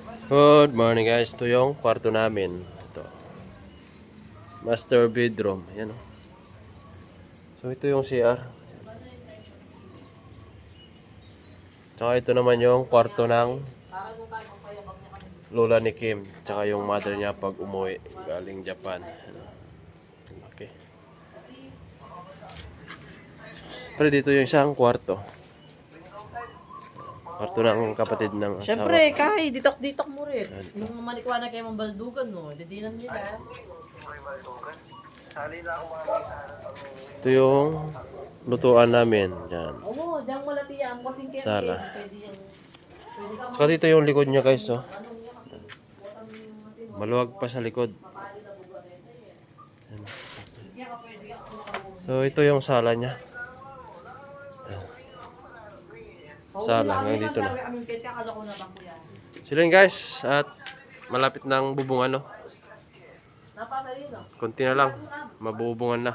Good morning guys. Ito yung kwarto namin. Ito. Master bedroom. Yan oh. So ito yung CR. Tsaka ito naman yung kwarto ng lola ni Kim. Tsaka yung mother niya pag umuwi galing Japan. Okay. Pero dito yung isang kwarto. Kwarto ng kapatid ng asawa. Siyempre, Kai, ditok-ditok mo rin. Nung manikwa na kayo mga baldugan, no? Didinan nila. Ito yung lutuan namin. Yan. Oo, diyan wala tiyan. Kasing kaya. Sala. Pwede yung... Pwede ka Saka dito yung likod niya guys. Oh. Maluwag pa sa likod. So ito yung sala niya. Sala, hanggang dito na. Sila yun guys, at malapit ng bubungan no. Konti na lang, mabubungan na.